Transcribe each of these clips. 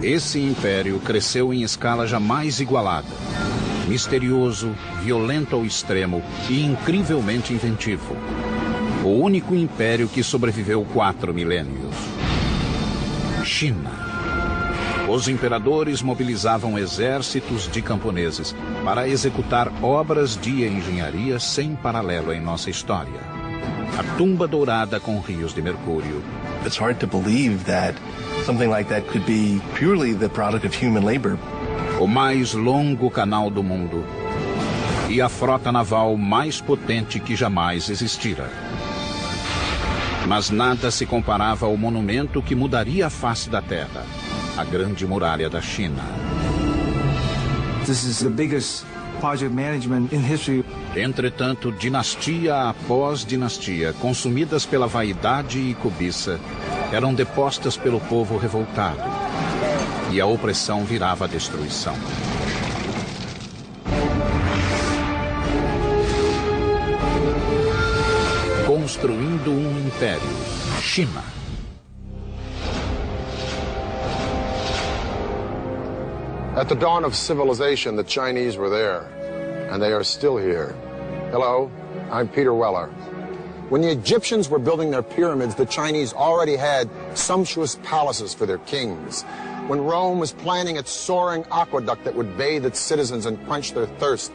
Esse império cresceu em escala jamais igualada. Misterioso, violento ao extremo e incrivelmente inventivo. O único império que sobreviveu 4 milênios. China. Os imperadores mobilizavam exércitos de camponeses para executar obras de engenharia sem paralelo em nossa história. A tumba dourada com rios de mercúrio. It's hard to believe that something like that could be purely the product of human labor. O mais longo canal do mundo. E a frota naval mais potente que jamais existira. Mas nada se comparava ao monumento que mudaria a face da Terra. A Grande Muralha da China. This is the biggest project management in history. Entretanto, dinastia após dinastia, consumidas pela vaidade e cobiça, eram depostas pelo povo revoltado. E a opressão virava a destruição. Construindo um império. China. At the dawn of civilization, the Chinese were there, and they are still here. Hello, I'm Peter Weller. When the Egyptians were building their pyramids, the Chinese already had sumptuous palaces for their kings. When Rome was planning its soaring aqueduct that would bathe its citizens and quench their thirst,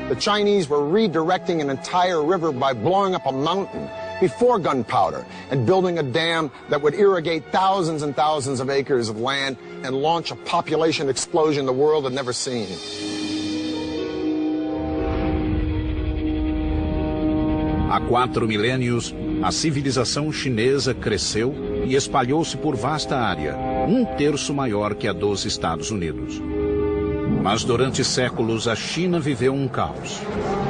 the Chinese were redirecting an entire river by blowing up a mountain before gunpowder and building a dam that would irrigate thousands and thousands of acres of land and launch a population explosion the world had never seen. Há 4 milênios, a civilização chinesa cresceu e espalhou-se por vasta área, 1/3 maior que a dos Estados Unidos. Mas durante séculos a China viveu um caos.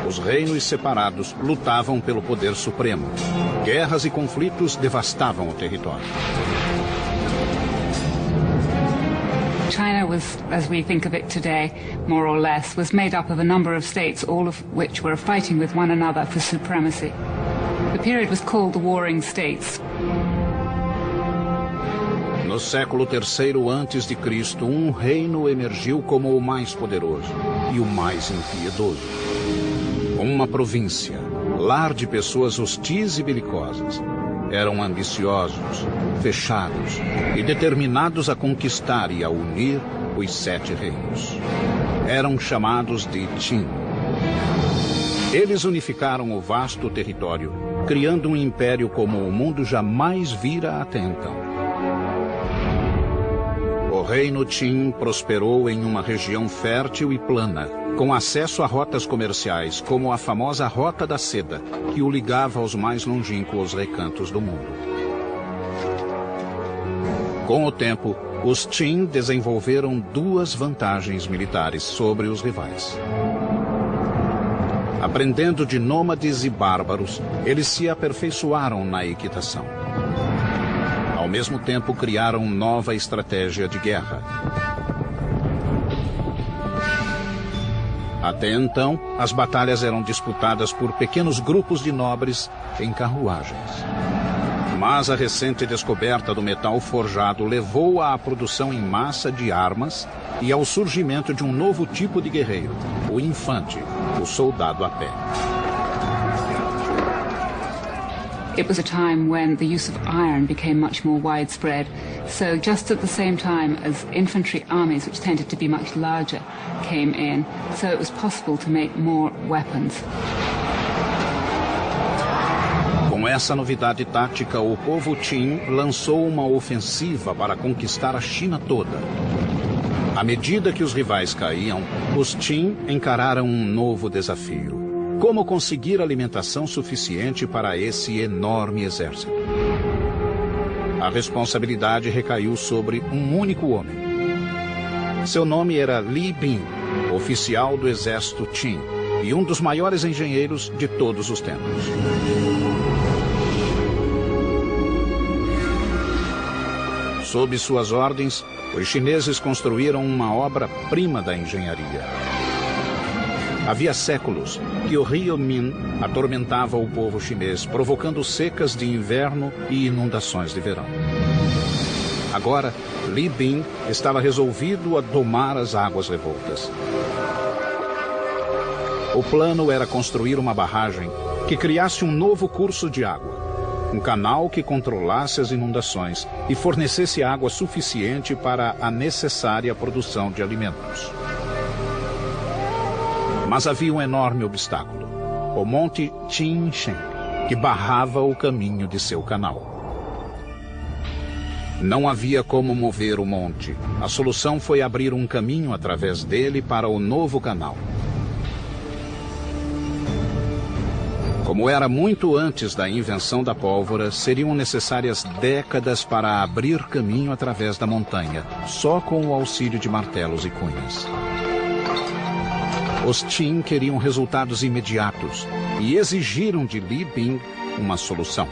Os reinos separados lutavam pelo poder supremo. Guerras e conflitos devastavam o território. China was, as we think of it today, more or less, was made up of a number of states, all of which were fighting with one another for supremacy. The period was called the Warring States. No século III a.C., um reino emergiu como o mais poderoso e o mais impiedoso. Uma província, lar de pessoas hostis e belicosas. Eram ambiciosos, fechados e determinados a conquistar e a unir os 7 reinos. Eram chamados de Qin. Eles unificaram o vasto território, criando um império como o mundo jamais vira até então. O reino Qin prosperou em uma região fértil e plana, com acesso a rotas comerciais, como a famosa Rota da Seda, que o ligava aos mais longínquos recantos do mundo. Com o tempo, os Qin desenvolveram 2 vantagens militares sobre os rivais. Aprendendo de nômades e bárbaros, eles se aperfeiçoaram na equitação. Ao mesmo tempo, criaram nova estratégia de guerra. Até então, as batalhas eram disputadas por pequenos grupos de nobres em carruagens. Mas a recente descoberta do metal forjado levou à produção em massa de armas e ao surgimento de um novo tipo de guerreiro, o infante, o soldado a pé. It was a time when the use of iron became much more widespread. So just at the same time as infantry armies, which tended to be much larger, came in, so it was possible to make more weapons. Com essa novidade tática, o povo Qin lançou uma ofensiva para conquistar a China toda. À medida que os rivais caíam, os Qin encararam um novo desafio. Como conseguir alimentação suficiente para esse enorme exército? A responsabilidade recaiu sobre um único homem. Seu nome era Li Bin, oficial do exército Qin e um dos maiores engenheiros de todos os tempos. Sob suas ordens, os chineses construíram uma obra-prima da engenharia. Havia séculos que o rio Min atormentava o povo chinês, provocando secas de inverno e inundações de verão. Agora, Li Bing estava resolvido a domar as águas revoltas. O plano era construir uma barragem que criasse um novo curso de água, um canal que controlasse as inundações e fornecesse água suficiente para a necessária produção de alimentos. Mas havia um enorme obstáculo, o Monte Qinshen, que barrava o caminho de seu canal. Não havia como mover o monte. A solução foi abrir um caminho através dele para o novo canal. Como era muito antes da invenção da pólvora, seriam necessárias décadas para abrir caminho através da montanha, só com o auxílio de martelos e cunhas. Os Qin queriam resultados imediatos e exigiram de Li Bing uma solução.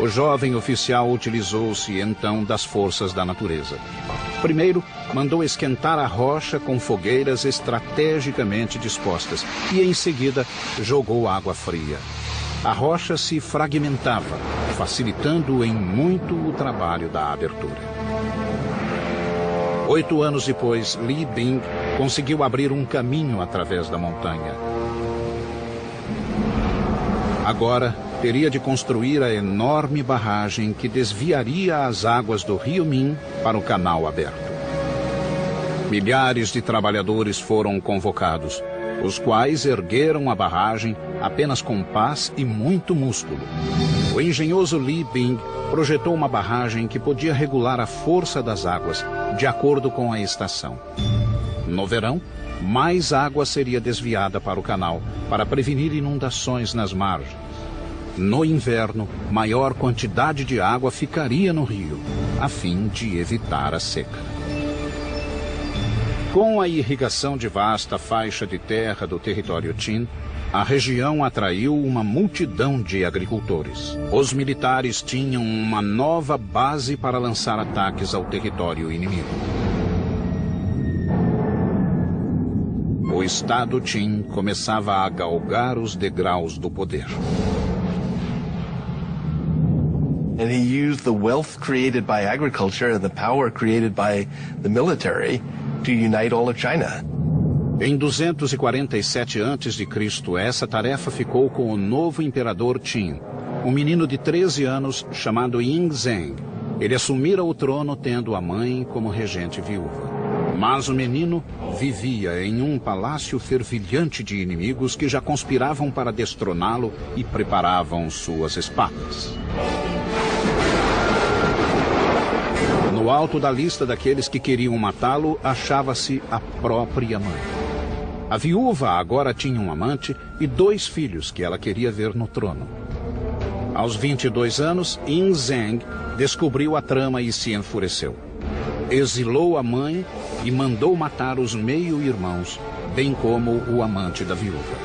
O jovem oficial utilizou-se então das forças da natureza. Primeiro, mandou esquentar a rocha com fogueiras estrategicamente dispostas e, em seguida, jogou água fria. A rocha se fragmentava, facilitando em muito o trabalho da abertura. 8 anos depois, Li Bing conseguiu abrir um caminho através da montanha. Agora, teria de construir a enorme barragem que desviaria as águas do rio Min para o canal aberto. Milhares de trabalhadores foram convocados, os quais ergueram a barragem apenas com paz e muito músculo. O engenhoso Li Bing projetou uma barragem que podia regular a força das águas de acordo com a estação. No verão, mais água seria desviada para o canal para prevenir inundações nas margens. No inverno, maior quantidade de água ficaria no rio, a fim de evitar a seca. Com a irrigação de vasta faixa de terra do território Qin, a região atraiu uma multidão de agricultores. Os militares tinham uma nova base para lançar ataques ao território inimigo. O Estado Qin começava a galgar os degraus do poder. And he used the wealth created by agriculture and the power created by the military to unite all of China. Em 247 a.C., essa tarefa ficou com o novo imperador Qin, um menino de 13 anos chamado Yingzheng. Ele assumira o trono tendo a mãe como regente viúva. Mas o menino vivia em um palácio fervilhante de inimigos que já conspiravam para destroná-lo e preparavam suas espadas. No alto da lista daqueles que queriam matá-lo, achava-se a própria mãe. A viúva agora tinha um amante e 2 filhos que ela queria ver no trono. Aos 22 anos, Yingzheng descobriu a trama e se enfureceu. Exilou a mãe e mandou matar os meio-irmãos, bem como o amante da viúva.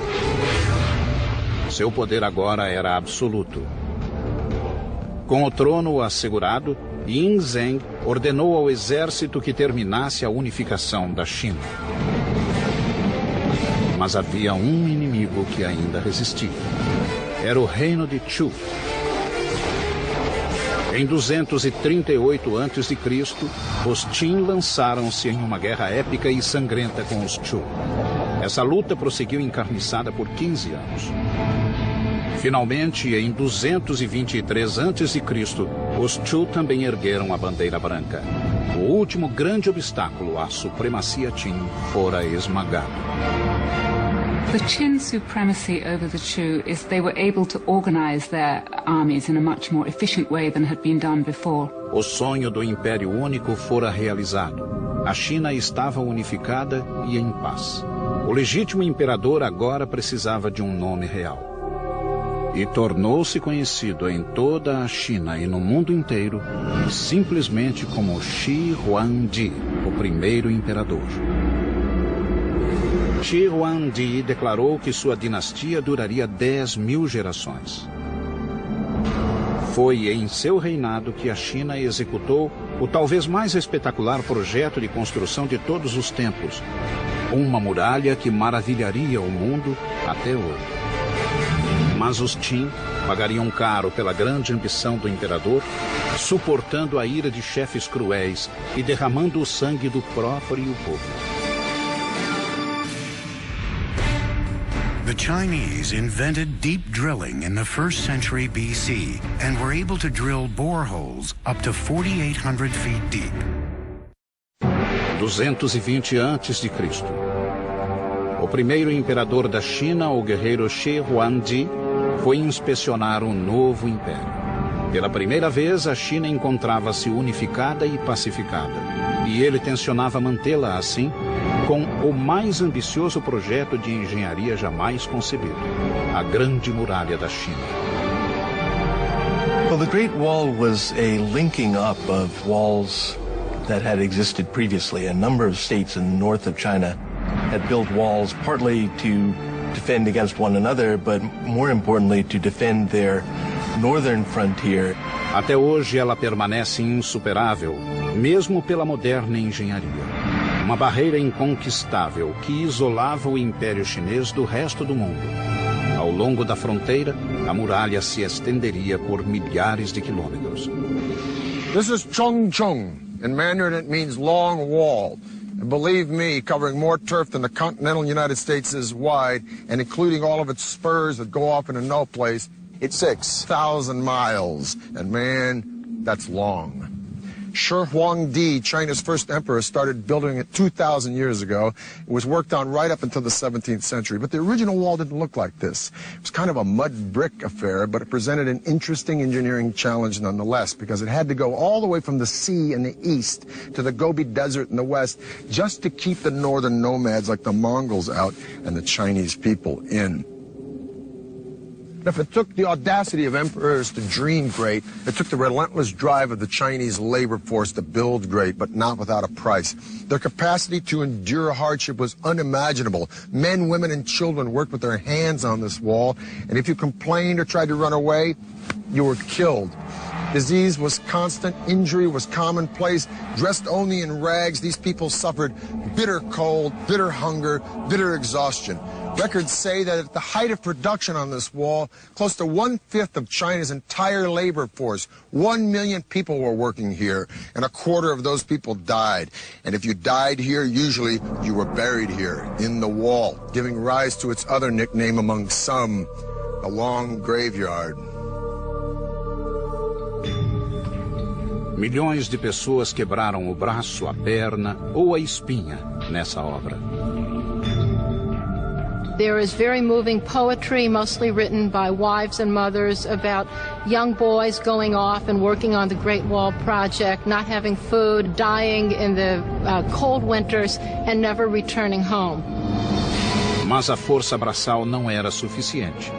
Seu poder agora era absoluto. Com o trono assegurado, Yingzheng ordenou ao exército que terminasse a unificação da China. Mas havia um inimigo que ainda resistia. Era o reino de Chu. Em 238 a.C., os Qin lançaram-se em uma guerra épica e sangrenta com os Chu. Essa luta prosseguiu encarniçada por 15 anos. Finalmente, em 223 a.C., os Chu também ergueram a bandeira branca. O último grande obstáculo à supremacia Qin fora esmagado. The Qin supremacy over the Chu is they were able to organize their armies in a much more efficient way than had been done before. O sonho do Império Único fora realizado. A China estava unificada e em paz. O legítimo imperador agora precisava de um nome real. E tornou-se conhecido em toda a China e no mundo inteiro simplesmente como Shi Huangdi, o primeiro imperador. Shi Huangdi declarou que sua dinastia duraria 10.000 gerações. Foi em seu reinado que a China executou o talvez mais espetacular projeto de construção de todos os tempos, uma muralha que maravilharia o mundo até hoje. Mas os Qin Pagariam caro pela grande ambição do imperador, suportando a ira de chefes cruéis e derramando o sangue do próprio povo. The Chinese invented deep drilling in the 1st century BC and were able to drill boreholes up to 4,800 feet deep. 220 a.C. O primeiro imperador da China, o guerreiro Shi Huangdi, foi inspecionar o novo império. Pela primeira vez, a China encontrava-se unificada e pacificada, e ele tencionava mantê-la assim, com o mais ambicioso projeto de engenharia jamais concebido, a Grande Muralha da China. Well, the Great Wall was a linking up of walls that had existed previously. A number of states in the north of China had built walls partly to defend against one another, but more importantly to defend their northern frontier. Até hoje ela permanece insuperável, mesmo pela moderna engenharia. Uma barreira inconquistável que isolava o Império Chinês do resto do mundo. Ao longo da fronteira, a muralha se estenderia por milhares de quilômetros. This is Chongcheng. In Mandarin, it means long wall. And believe me, covering more turf than the continental United States is wide, and including all of its spurs that go off into no place, it's 6,000 miles. And man, that's long. Shi Huangdi, China's first emperor, started building it 2,000 years ago. It was worked on right up until the 17th century. But the original wall didn't look like this. It was kind of a mud brick affair, but it presented an interesting engineering challenge nonetheless, because it had to go all the way from the sea in the east to the Gobi Desert in the west, just to keep the northern nomads like the Mongols out and the Chinese people in. If it took the audacity of emperors to dream great, it took the relentless drive of the Chinese labor force to build great, but not without a price. Their capacity to endure hardship was unimaginable. Men, women, and children worked with their hands on this wall, and if you complained or tried to run away, you were killed. Disease was constant, injury was commonplace. Dressed only in rags, these people suffered bitter cold, bitter hunger, bitter exhaustion. Records say that at the height of production on this wall, close to 1/5 of China's entire labor force, 1 million people were working here, and 1/4 of those people died. And if you died here, usually you were buried here, in the wall, giving rise to its other nickname among some, the Long Graveyard. Milhões de pessoas quebraram o braço, a perna ou a espinha nessa obra. There is very moving poetry, mostly written by wives and mothers, about young boys going off and working on the Great Wall Project, not having food, dying in the cold winters, and never returning home. Mas a força braçal não era suficiente.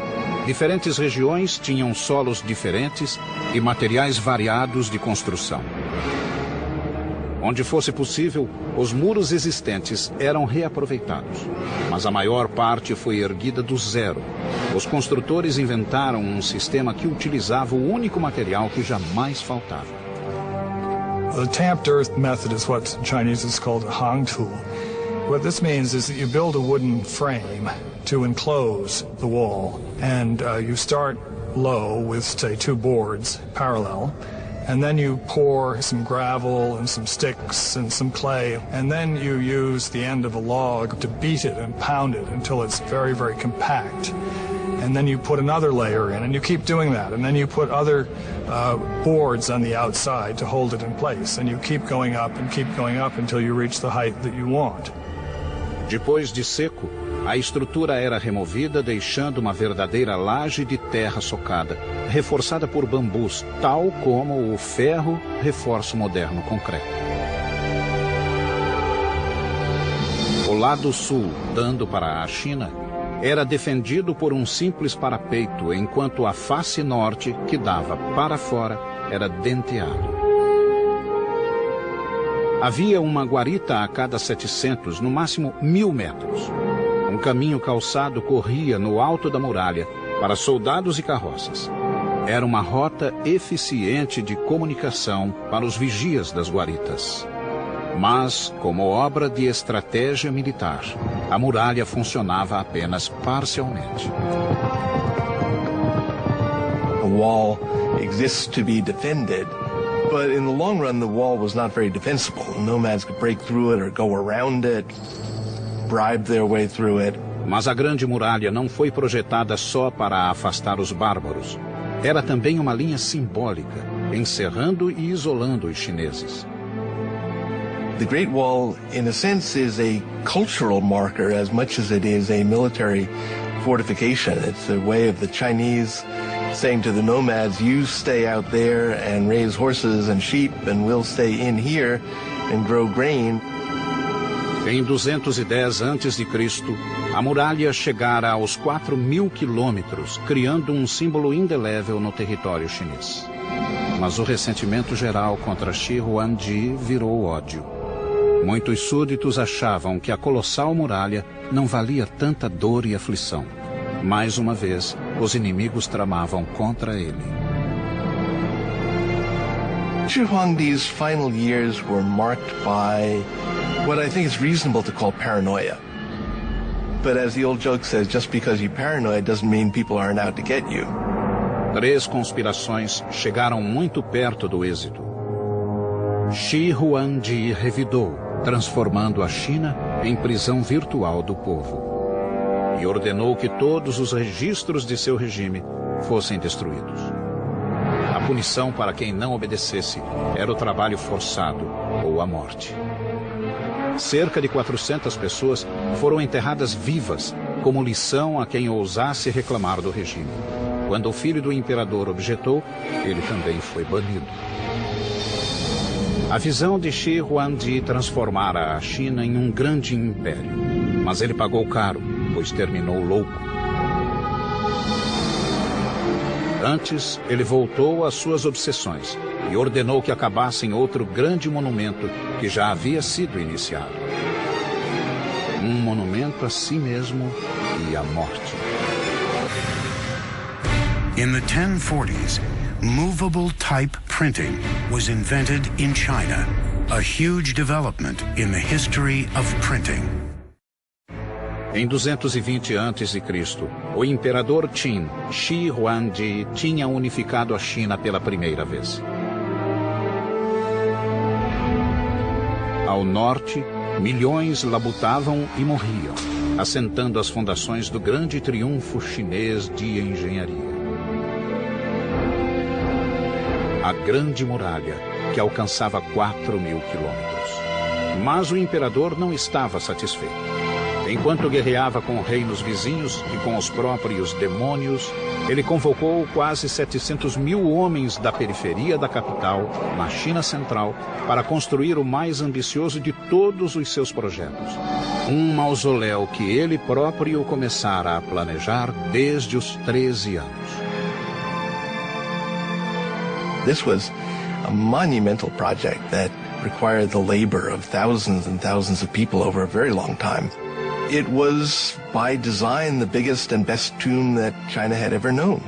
Diferentes regiões tinham solos diferentes e materiais variados de construção. Onde fosse possível, os muros existentes eram reaproveitados, mas a maior parte foi erguida do zero. Os construtores inventaram um sistema que utilizava o único material que jamais faltava. The tamped earth method is what in Chinese is called a hangtu. What this means is that you build a wooden frame to enclose the wall, and you start low with, say, 2 boards parallel. And then you pour some gravel and some sticks and some clay, and then you use the end of a log to beat it and pound it until it's very, very compact. And then you put another layer in, and you keep doing that. And then you put other boards on the outside to hold it in place. And you keep going up until you reach the height that you want. Depois de seco, a estrutura era removida, deixando uma verdadeira laje de terra socada, reforçada por bambus, tal como o ferro reforça o moderno concreto. O lado sul, dando para a China, era defendido por um simples parapeito, enquanto a face norte, que dava para fora, era denteado. Havia uma guarita a cada 700, no máximo 1.000 metros. Um caminho calçado corria no alto da muralha para soldados e carroças. Era uma rota eficiente de comunicação para os vigias das guaritas. Mas, como obra de estratégia militar, a muralha funcionava apenas parcialmente. wall exists to be defended. But in the long run, the wall was not very defensible. Nomads could break through it or go around it, bribe their way through it. Mas a Grande Muralha não foi projetada só para afastar os bárbaros. Era também uma linha simbólica, encerrando e isolando os chineses. The Great Wall, in a sense, is a cultural marker as much as it is a military fortification. It's a way of the Chinese saying to the nomads, you stay out there and raise horses and sheep, and we'll stay in here and grow grain. Em 210 a.C., a muralha chegara aos 4.000 quilômetros, criando um símbolo indelével no território chinês. Mas o ressentimento geral contra Shi Huangdi virou ódio. Muitos súditos achavam que a colossal muralha não valia tanta dor e aflição. Mais uma vez, os inimigos tramavam contra ele. Shi Huangdi's final years were marked by what I think is reasonable to call paranoia. But as the old joke says, just because you're paranoid doesn't mean people aren't out to get you. 3 conspirações chegaram muito perto do êxito. Shi Huangdi revidou, transformando a China em prisão virtual do povo. E ordenou que todos os registros de seu regime fossem destruídos. A punição para quem não obedecesse era o trabalho forçado ou a morte. Cerca de 400 pessoas foram enterradas vivas, como lição a quem ousasse reclamar do regime. Quando o filho do imperador objetou, ele também foi banido. A visão de Shi Huangdi transformara a China em um grande império, mas ele pagou caro, pois terminou louco. Antes, ele voltou às suas obsessões e ordenou que acabassem outro grande monumento que já havia sido iniciado. Um monumento a si mesmo e à morte. In the 1040s, movable type printing was invented in China, a huge development in the history of printing. Em 220 a.C., o imperador Qin, Shi Huangdi, tinha unificado a China pela primeira vez. Ao norte, milhões labutavam e morriam, assentando as fundações do grande triunfo chinês de engenharia. A Grande Muralha, que alcançava 4.000 quilômetros. Mas o imperador não estava satisfeito. Enquanto guerreava com reinos vizinhos e com os próprios demônios, ele convocou quase 700.000 homens da periferia da capital, na China Central, para construir o mais ambicioso de todos os seus projetos. Um mausoléu que ele próprio começara a planejar desde os 13 anos. This was a monumental project that required the labor of thousands and thousands of people over a very long time. It was, by design, the biggest and best tomb that China had ever known.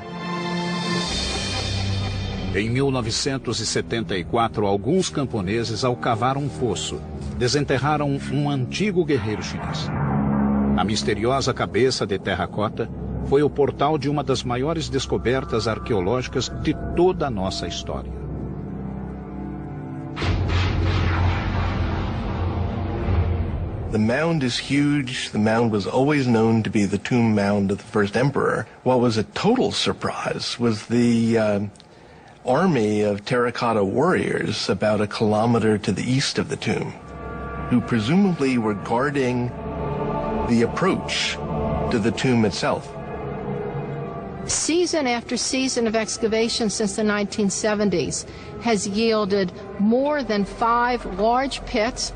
Em 1974, alguns camponeses, ao cavar um poço, desenterraram um antigo guerreiro chinês. A misteriosa cabeça de terracota foi o portal de uma das maiores descobertas arqueológicas de toda a nossa história. The mound is huge. The mound was always known to be the tomb mound of the first emperor. What was a total surprise was the army of terracotta warriors about a kilometer to the east of the tomb, who presumably were guarding the approach to the tomb itself. Season after season of excavation since the 1970s has yielded more than 5 large pits.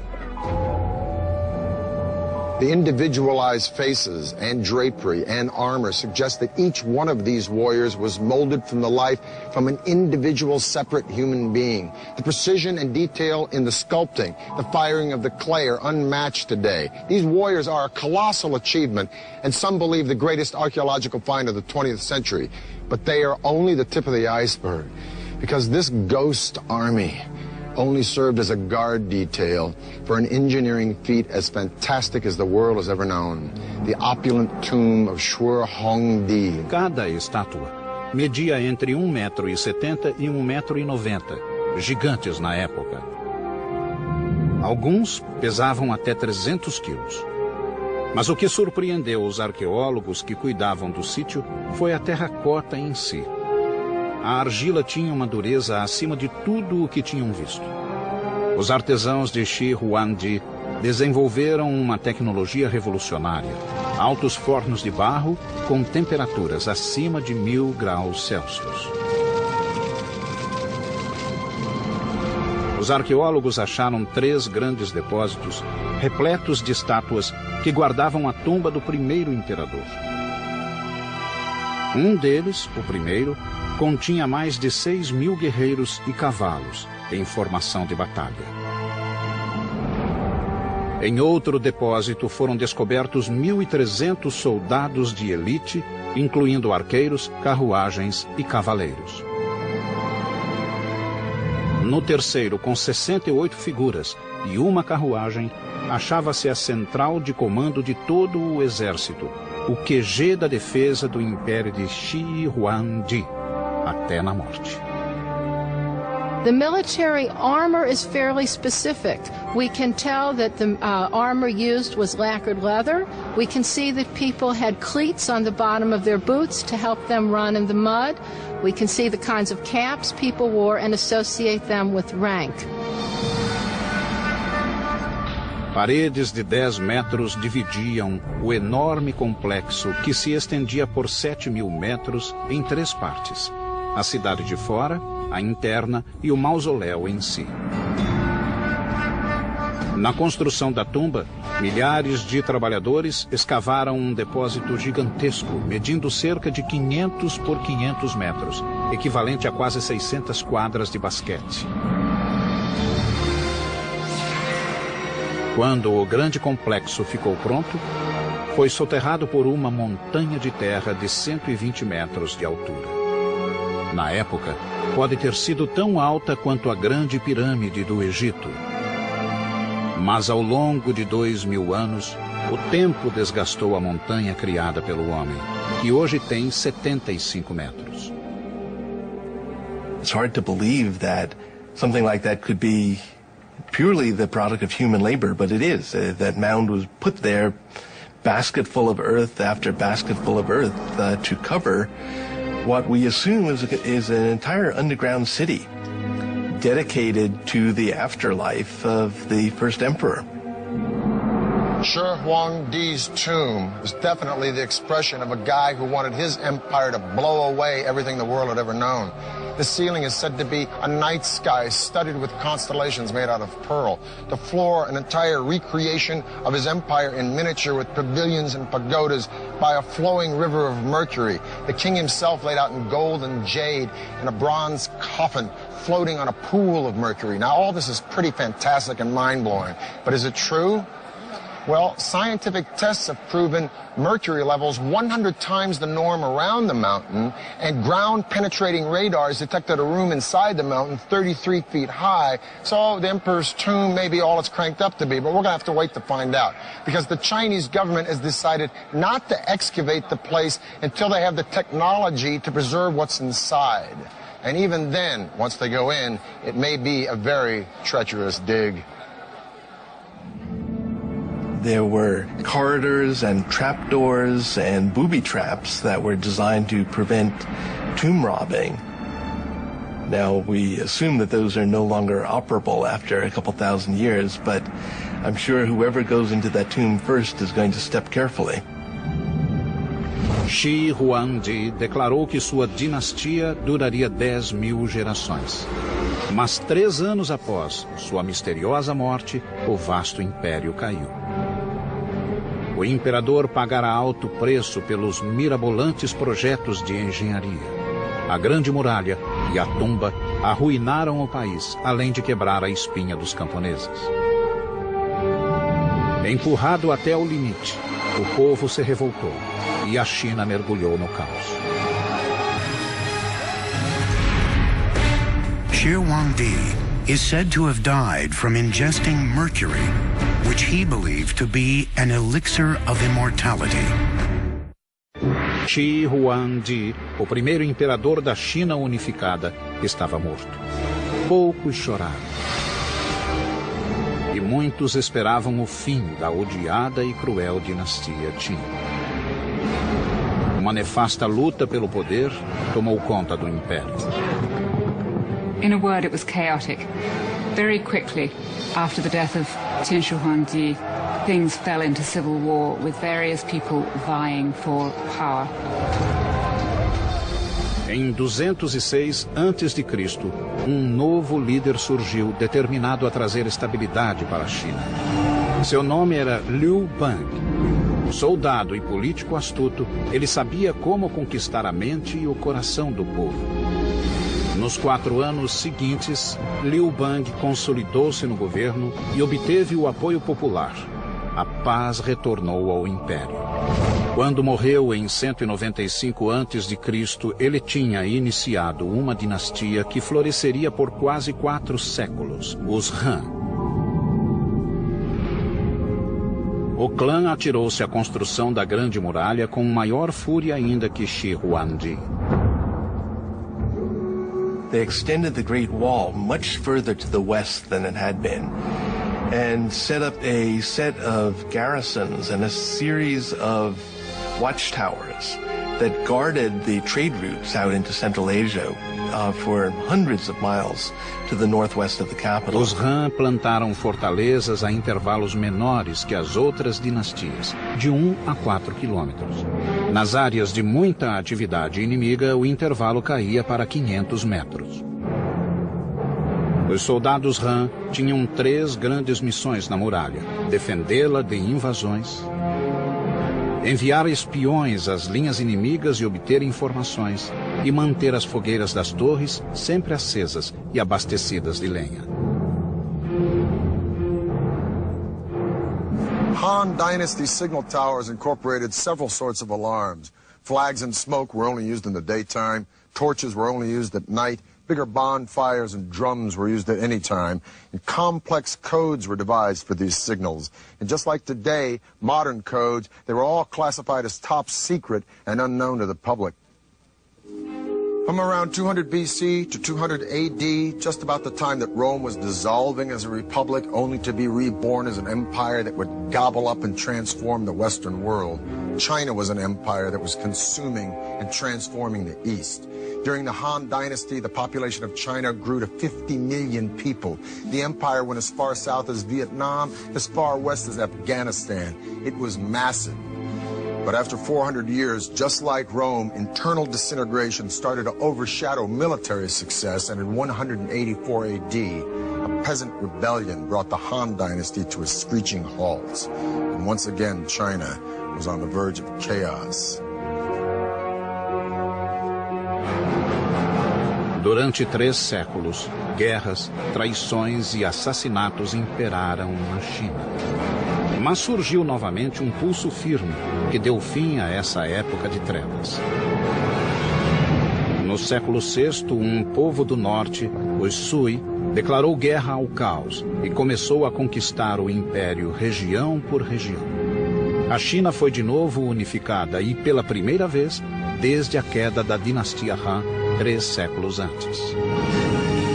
The individualized faces and drapery and armor suggest that each one of these warriors was molded from the life from an individual separate human being. The precision and detail in the sculpting, the firing of the clay are unmatched today. These warriors are a colossal achievement, and some believe the greatest archaeological find of the 20th century. But they are only the tip of the iceberg, because this ghost army only served as a guard detail for an engineering feat as fantastic as the world has ever known, the opulent tomb of Shi Huangdi. Cada estátua media entre 1,70 m e 1,90 m, gigantes na época. Alguns pesavam até 300 quilos. Mas o que surpreendeu os arqueólogos que cuidavam do sítio foi a terracota em si. A argila tinha uma dureza acima de tudo o que tinham visto. Os artesãos de Shihuangdi desenvolveram uma tecnologia revolucionária: altos fornos de barro com temperaturas acima de 1000 graus Celsius. Os arqueólogos acharam 3 grandes depósitos repletos de estátuas que guardavam a tumba do primeiro imperador. Um deles, o primeiro, continha mais de 6.000 guerreiros e cavalos em formação de batalha. Em outro depósito foram descobertos 1.300 soldados de elite, incluindo arqueiros, carruagens e cavaleiros. No terceiro, com 68 figuras e uma carruagem, achava-se a central de comando de todo o exército, o QG da defesa do Império de Shihuangdi, até na morte. The military armor is fairly specific. We can tell that the armor used was lacquered leather. We can see that people had cleats on the bottom of their boots to help them run in the mud. We can see the kinds of caps people wore and associate them with rank. Paredes de 10 metros dividiam o enorme complexo que se estendia por 7.000 metros em 3 partes: a cidade de fora, a interna e o mausoléu em si. Na construção da tumba, milhares de trabalhadores escavaram um depósito gigantesco, medindo cerca de 500 por 500 metros, equivalente a quase 600 quadras de basquete. Quando o grande complexo ficou pronto, foi soterrado por uma montanha de terra de 120 metros de altura. Na época, pode ter sido tão alta quanto a Grande Pirâmide do Egito. Mas ao longo de 2.000 anos, o tempo desgastou a montanha criada pelo homem, que hoje tem 75 metros. It's hard to believe that something like that could be purely the product of human labor, but it is. That mound was put there, basket full of earth after basket full of earth, to cover what we assume is an entire underground city dedicated to the afterlife of the first emperor. Shi Huangdi's tomb is definitely the expression of a guy who wanted his empire to blow away everything the world had ever known. The ceiling is said to be a night sky studded with constellations made out of pearl. The floor, an entire recreation of his empire in miniature with pavilions and pagodas by a flowing river of mercury. The king himself laid out in gold and jade in a bronze coffin floating on a pool of mercury. Now, all this is pretty fantastic and mind-blowing, but is it true? Well, scientific tests have proven mercury levels 100 times the norm around the mountain, and ground-penetrating radars detected a room inside the mountain 33 feet high. So the emperor's tomb may be all it's cranked up to be, but we're going to have to wait to find out, because the Chinese government has decided not to excavate the place until they have the technology to preserve what's inside. And even then, once they go in, it may be a very treacherous dig. There were corridors and trapdoors and booby traps that were designed to prevent tomb robbing. Now, we assume that those are no longer operable after a couple thousand years, but I'm sure whoever goes into that tomb first is going to step carefully. Shi Huangdi declarou que sua dinastia duraria 10.000 gerações. Mas 3 anos após sua misteriosa morte, o vasto império caiu. O imperador pagara alto preço pelos mirabolantes projetos de engenharia. A Grande Muralha e a tumba arruinaram o país, além de quebrar a espinha dos camponeses. Empurrado até o limite, o povo se revoltou e a China mergulhou no caos. Shi Huangdi is said to have died from ingesting mercury, which he believed to be an elixir of immortality. Shi Huangdi, o primeiro imperador da China unificada, estava morto. Poucos choraram. E muitos esperavam o fim da odiada e cruel dinastia Qin. Uma nefasta luta pelo poder tomou conta do império. In a word, it was chaotic. Very quickly, after the death of Qin Shi Huangdi, things fell into civil war, with various people vying for power. Em 206 a.C., um novo líder surgiu, determinado a trazer estabilidade para a China. Seu nome era Liu Bang. Soldado e político astuto, ele sabia como conquistar a mente e o coração do povo. Nos 4 anos seguintes, Liu Bang consolidou-se no governo e obteve o apoio popular. A paz retornou ao império. Quando morreu em 195 a.C., ele tinha iniciado uma dinastia que floresceria por quase 4 séculos, os Han. O clã atirou-se à construção da Grande Muralha com maior fúria ainda que Shi Huangdi. They extended the Great Wall much further to the west than it had been, and set up a set of garrisons and a series of watchtowers that guarded the trade routes out into Central Asia for hundreds of miles to the northwest of the capital. Os Han plantaram fortalezas a intervalos menores que as outras dinastias, de 1 a 4 quilômetros. Nas áreas de muita atividade inimiga, o intervalo caía para 500 metros. Os soldados Han tinham 3 grandes missões na muralha: defendê-la de invasões, enviar espiões às linhas inimigas e obter informações, e manter as fogueiras das torres sempre acesas e abastecidas de lenha. Han Dynasty signal towers incorporated several sorts of alarms. Flags and smoke were only used in the daytime. Torches were only used at night. Bigger bonfires and drums were used at any time, and complex codes were devised for these signals. And just like today, modern codes, they were all classified as top secret and unknown to the public. From around 200 BC to 200 AD, just about the time that Rome was dissolving as a republic, only to be reborn as an empire that would gobble up and transform the Western world, China was an empire that was consuming and transforming the East. During the Han Dynasty, the population of China grew to 50 million people. The empire went as far south as Vietnam, as far west as Afghanistan. It was massive. But after 400 years, just like Rome, internal disintegration started to overshadow military success, and in 184 AD, a peasant rebellion brought the Han Dynasty to a screeching halt. And once again, China was on the verge of chaos. Durante 3 séculos, guerras, traições e assassinatos imperaram na China. Mas surgiu novamente um pulso firme que deu fim a essa época de trevas. No século VI, um povo do norte, os Sui, declarou guerra ao caos e começou a conquistar o império região por região. A China foi de novo unificada e, pela primeira vez, desde a queda da dinastia Han, 3 séculos antes.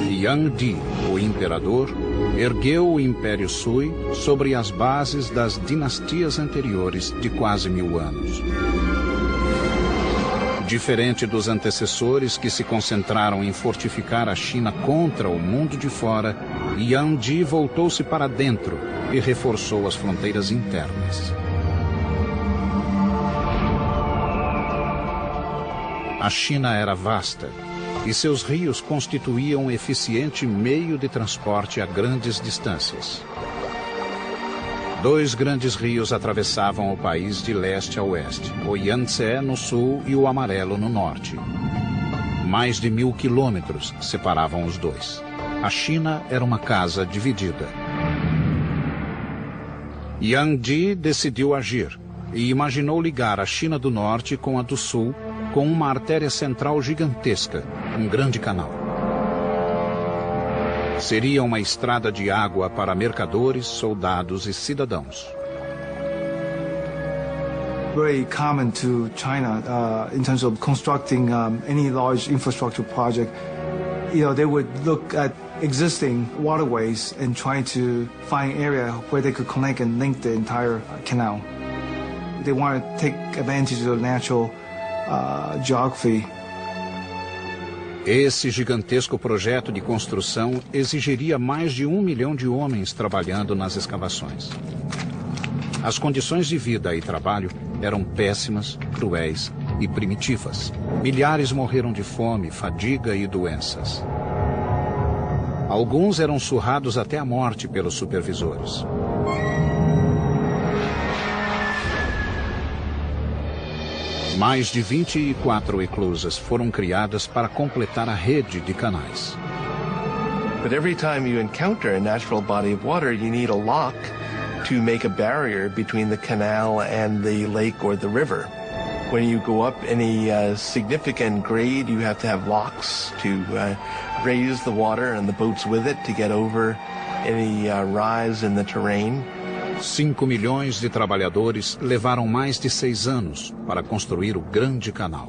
Yang Di, o imperador, ergueu o Império Sui sobre as bases das dinastias anteriores de quase 1000 anos. Diferente dos antecessores que se concentraram em fortificar a China contra o mundo de fora, Yang Di voltou-se para dentro e reforçou as fronteiras internas. A China era vasta e seus rios constituíam um eficiente meio de transporte a grandes distâncias. 2 grandes rios atravessavam o país de leste a oeste, o Yangtze no sul e o Amarelo no norte. Mais de 1000 quilômetros separavam os dois. A China era uma casa dividida. Yang Di decidiu agir e imaginou ligar a China do norte com a do sul com uma artéria central gigantesca, um grande canal. Seria uma estrada de água para mercadores, soldados e cidadãos. very common to China in terms of constructing any large infrastructure project. They would look at existing waterways and try to find an area where they could connect and link the entire canal. They want to take advantage of the natural geography. Esse gigantesco projeto de construção exigiria mais de 1 milhão de homens trabalhando nas escavações. As condições de vida e trabalho eram péssimas, cruéis e primitivas. Milhares morreram de fome, fadiga e doenças. Alguns eram surrados até a morte pelos supervisores. Mais de 24 eclusas foram criadas para completar a rede de canais. But every time you encounter a natural body of water, you need a lock to make a barrier between the canal and the lake or the river. When you go up any significant grade, you have to have locks to raise the water and the boats with it to get over any rise in the terrain. 5 milhões de trabalhadores levaram mais de 6 anos para construir o Grande Canal.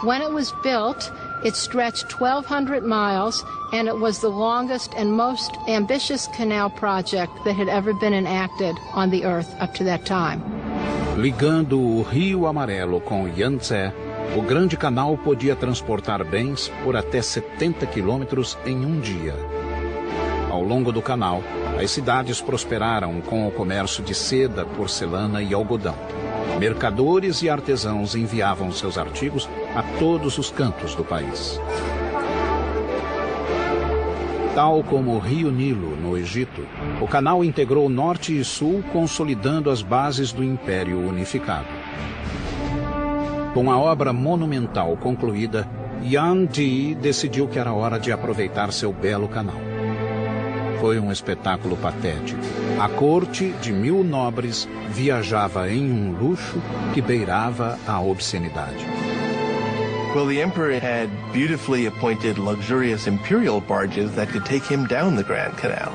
When it was built, it stretched 1,200 miles, and it was the longest and most ambitious canal project that had ever been enacted on the Earth up to that time. Ligando o Rio Amarelo com o Yangtze, o Grande Canal podia transportar bens por até 70 quilômetros em um dia. Ao longo do canal, as cidades prosperaram com o comércio de seda, porcelana e algodão. Mercadores e artesãos enviavam seus artigos a todos os cantos do país. Tal como o Rio Nilo, no Egito, o canal integrou norte e sul, consolidando as bases do Império Unificado. Com a obra monumental concluída, Yuan Di decidiu que era hora de aproveitar seu belo canal. Foi um espetáculo patético. A corte de 1000 nobres viajava em um luxo que beirava a obscenidade. Well, the emperor had beautifully appointed luxurious imperial barges that could take him down the Grand Canal.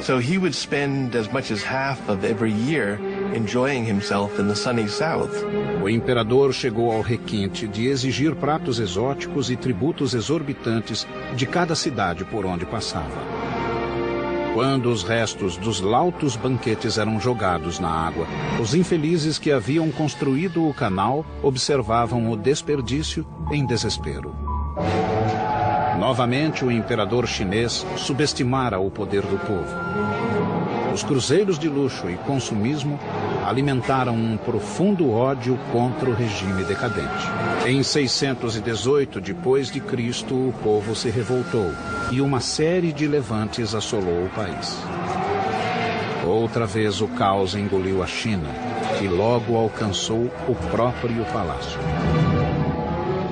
So he would spend as much as half of every year enjoying himself in the sunny south. O imperador chegou ao requinte de exigir pratos exóticos e tributos exorbitantes de cada cidade por onde passava. Quando os restos dos lautos banquetes eram jogados na água, os infelizes que haviam construído o canal observavam o desperdício em desespero. Novamente, o imperador chinês subestimara o poder do povo. Os cruzeiros de luxo e consumismo alimentaram um profundo ódio contra o regime decadente. Em 618 d.C., o povo se revoltou e uma série de levantes assolou o país. Outra vez o caos engoliu a China e logo alcançou o próprio palácio.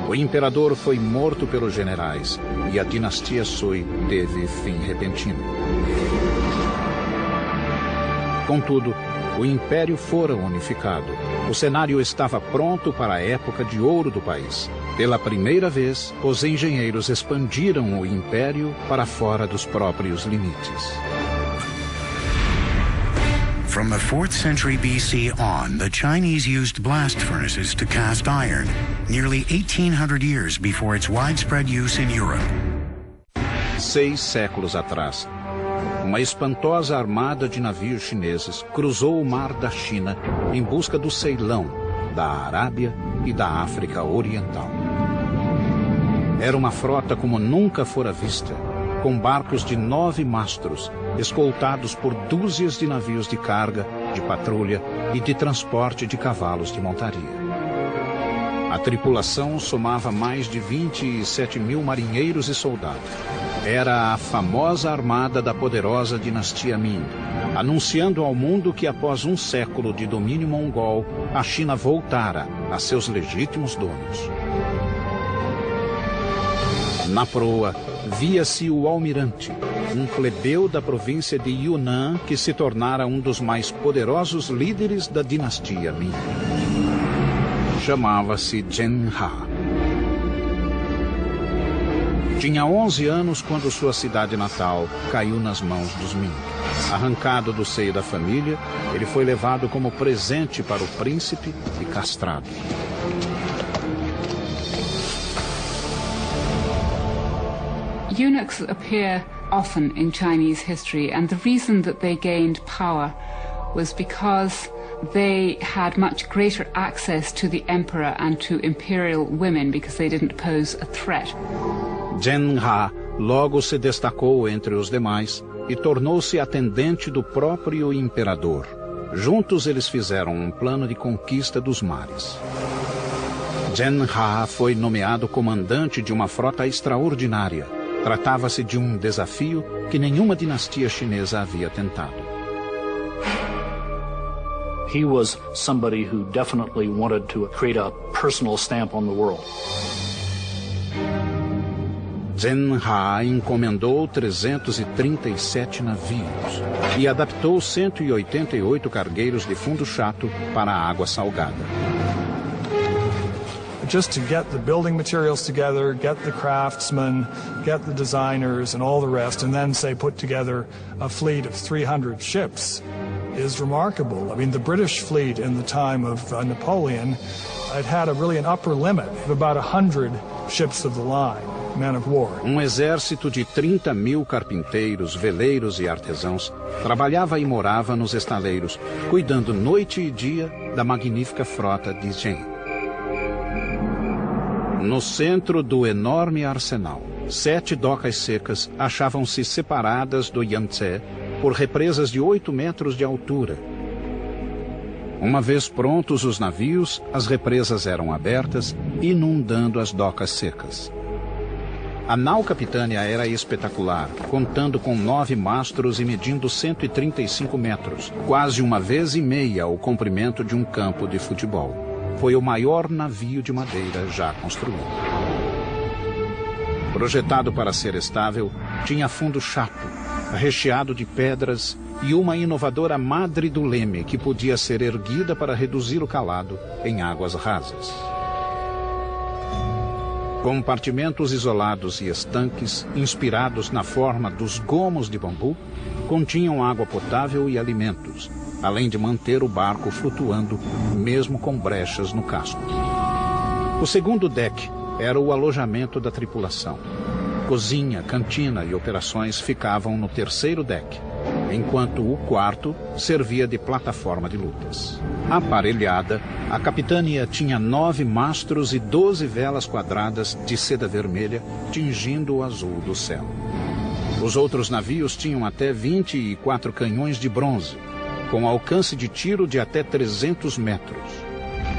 O imperador foi morto pelos generais e a dinastia Sui teve fim repentino. Contudo, o império fora unificado. O cenário estava pronto para a época de ouro do país. Pela primeira vez, os engenheiros expandiram o império para fora dos próprios limites. From the 4th century BC on, the Chinese used blast furnaces to cast iron, nearly 1,800 years before its widespread use in Europe. 6 séculos atrás, uma espantosa armada de navios chineses cruzou o mar da China em busca do Ceilão, da Arábia e da África Oriental. Era uma frota como nunca fora vista, com barcos de 9 mastros, escoltados por dúzias de navios de carga, de patrulha e de transporte de cavalos de montaria. A tripulação somava mais de 27 mil marinheiros e soldados. Era a famosa armada da poderosa dinastia Ming, anunciando ao mundo que após um século de domínio mongol, a China voltara a seus legítimos donos. Na proa, via-se o almirante, um plebeu da província de Yunnan que se tornara um dos mais poderosos líderes da dinastia Ming. Chamava-se Zheng He. Tinha 11 anos quando sua cidade natal caiu nas mãos dos Ming. Arrancado do seio da família, ele foi levado como presente para o príncipe e castrado. Eunuchs appear often in Chinese history, and the reason that they gained power was because they had much greater access to the emperor and to imperial women because they didn't pose a threat. Zhen He logo se destacou entre os demais e tornou-se atendente do próprio imperador. Juntos eles fizeram um plano de conquista dos mares. Zhen He foi nomeado comandante de uma frota extraordinária. Tratava-se de um desafio que nenhuma dinastia chinesa havia tentado. He was somebody who definitely wanted to create a personal stamp on the world. Zhen He encomendou 337 navios e adaptou 188 cargueiros de fundo chato para a água salgada. Just to get the building materials together, get the craftsmen, get the designers and all the rest, and then, say, put together a fleet of 300 ships is remarkable. I mean, the British fleet in the time of Napoleon, it had an upper limit of about 100 ships of the line, men of war. Exército de 30.000 carpinteiros, veleiros e artesãos trabalhava e morava nos estaleiros, cuidando noite e dia da magnífica frota de Zhen. No centro do enorme arsenal, 7 docas secas achavam-se separadas do Yangtze por represas de 8 metros de altura. Uma vez prontos os navios, as represas eram abertas, inundando as docas secas. A nau capitânia era espetacular, contando com 9 mastros e medindo 135 metros, quase uma vez e meia o comprimento de um campo de futebol. Foi o maior navio de madeira já construído. Projetado para ser estável, tinha fundo chato, recheado de pedras e uma inovadora madre do leme que podia ser erguida para reduzir o calado em águas rasas. Compartimentos isolados e estanques, inspirados na forma dos gomos de bambu, continham água potável e alimentos, além de manter o barco flutuando, mesmo com brechas no casco. O segundo deck era o alojamento da tripulação. Cozinha, cantina e operações ficavam no terceiro deck, enquanto o quarto servia de plataforma de lutas. Aparelhada, a capitânia tinha 9 mastros e 12 velas quadradas de seda vermelha, tingindo o azul do céu. Os outros navios tinham até 24 canhões de bronze, com alcance de tiro de até 300 metros.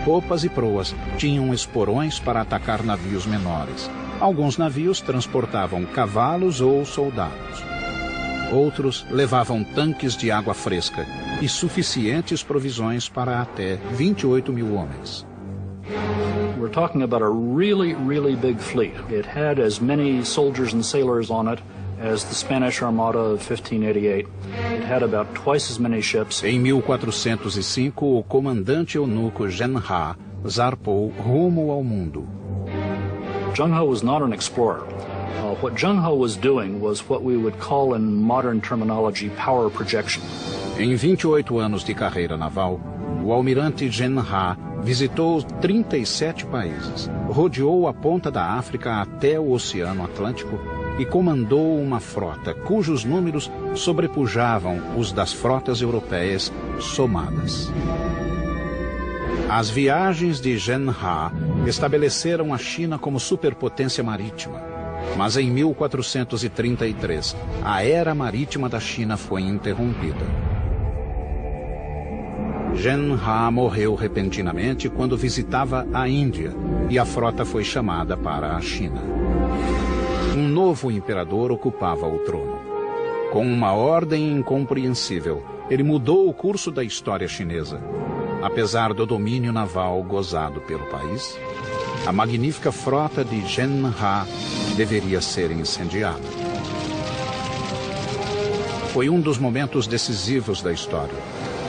Popas e proas tinham esporões para atacar navios menores. Alguns navios transportavam cavalos ou soldados. Outros levavam tanques de água fresca e suficientes provisões para até 28.000 homens. We're talking about a really, really big fleet. It had as many soldiers and sailors on it as the Spanish Armada of 1588. It had about twice as many ships. Em 1405, o comandante eunuco Zhen He zarpou rumo ao mundo. Zheng He was not an explorer. What Zheng He was doing was what we would call in modern terminology power projection. Em 28 anos de carreira naval, o almirante Zhen He visitou 37 países, rodeou a ponta da África até o Oceano Atlântico e comandou uma frota cujos números sobrepujavam os das frotas europeias somadas. As viagens de Zhen He estabeleceram a China como superpotência marítima, mas em 1433 a era marítima da China foi interrompida. Zhen He morreu repentinamente quando visitava a Índia e a frota foi chamada para a China. Um novo imperador ocupava o trono. Com uma ordem incompreensível, ele mudou o curso da história chinesa. Apesar do domínio naval gozado pelo país, a magnífica frota de Zhen He deveria ser incendiada. Foi um dos momentos decisivos da história.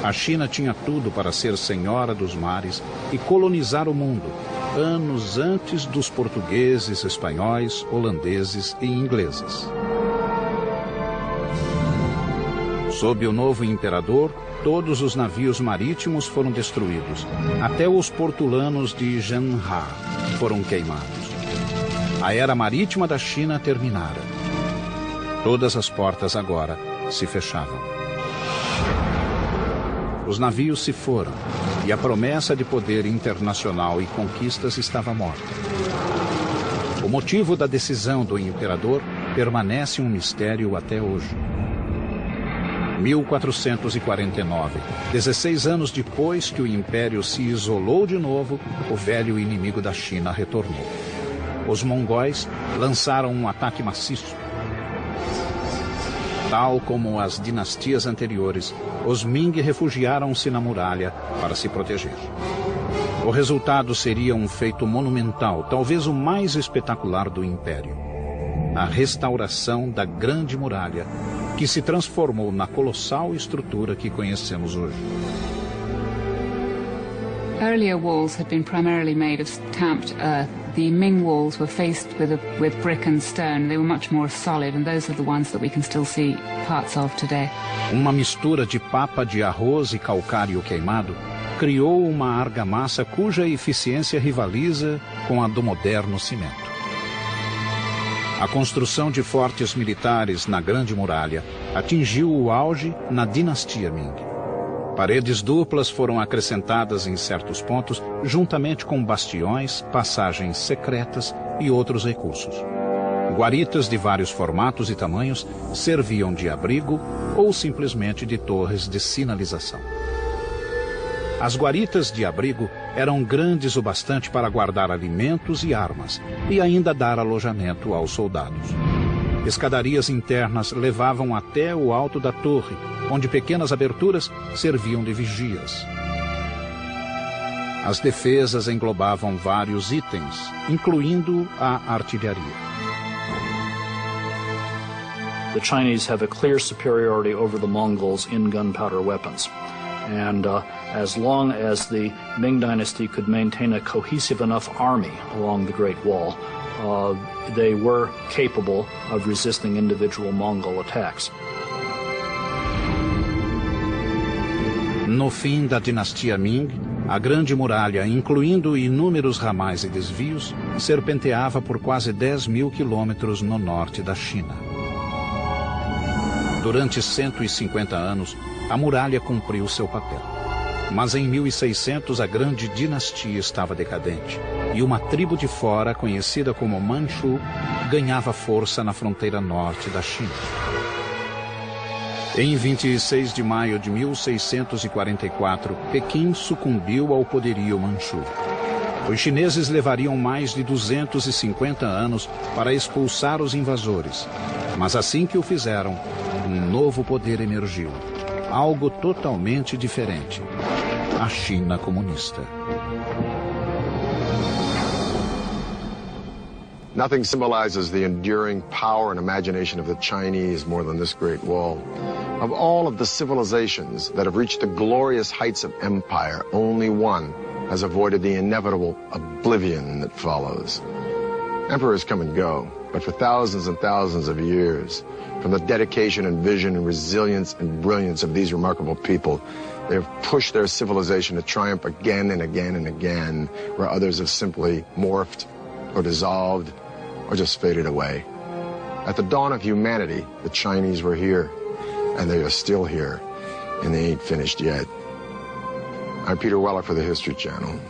A China tinha tudo para ser senhora dos mares e colonizar o mundo, anos antes dos portugueses, espanhóis, holandeses e ingleses. Sob o novo imperador, todos os navios marítimos foram destruídos. Até os portulanos de Zhenha foram queimados. A era marítima da China terminara. Todas as portas agora se fechavam. Os navios se foram e a promessa de poder internacional e conquistas estava morta. O motivo da decisão do imperador permanece um mistério até hoje. 1449, 16 anos depois que o império se isolou de novo, o velho inimigo da China retornou. Os mongóis lançaram um ataque maciço. Tal como as dinastias anteriores, os Ming refugiaram-se na muralha para se proteger. O resultado seria um feito monumental, talvez o mais espetacular do império: a restauração da Grande Muralha, que se transformou na colossal estrutura que conhecemos hoje. Earlier walls had been primarily made of tamped earth. The Ming walls were faced with brick and stone. They were much more solid, and those are the ones that we can still see parts of today. Uma mistura de papa de arroz e calcário queimado criou uma argamassa cuja eficiência rivaliza com a do moderno cimento. A construção de fortes militares na Grande Muralha atingiu o auge na dinastia Ming. Paredes duplas foram acrescentadas em certos pontos, juntamente com bastiões, passagens secretas e outros recursos. Guaritas de vários formatos e tamanhos serviam de abrigo ou simplesmente de torres de sinalização. As guaritas de abrigo eram grandes o bastante para guardar alimentos e armas, e ainda dar alojamento aos soldados. Escadarias internas levavam até o alto da torre, onde pequenas aberturas serviam de vigias. As defesas englobavam vários itens, incluindo a artilharia. The Chinese have a clear superiority over the Mongols in gunpowder weapons. And as long as the Ming Dynasty could maintain a cohesive enough army along the Great Wall, they were capable of resisting individual Mongol attacks. No fim da dinastia Ming, a Grande Muralha, incluindo inúmeros ramais e desvios, serpenteava por quase 10.000 quilômetros no norte da China. Durante 150 anos, a muralha cumpriu seu papel. Mas em 1600 a grande dinastia estava decadente e uma tribo de fora, conhecida como Manchu, ganhava força na fronteira norte da China. Em 26 de maio de 1644, Pequim sucumbiu ao poderio Manchu. Os chineses levariam mais de 250 anos para expulsar os invasores, mas assim que o fizeram, um novo poder emergiu. Algo totalmente diferente: a China comunista. Nothing symbolizes the enduring power and imagination of the Chinese more than this Great Wall. Of all of the civilizations that have reached the glorious heights of empire, only one has avoided the inevitable oblivion that follows. Emperors come and go, but for thousands and thousands of years, from the dedication and vision and resilience and brilliance of these remarkable people, they have pushed their civilization to triumph again and again and again, where others have simply morphed or dissolved or just faded away. At the dawn of humanity, the Chinese were here, and they are still here, and they ain't finished yet. I'm Peter Weller for the History Channel.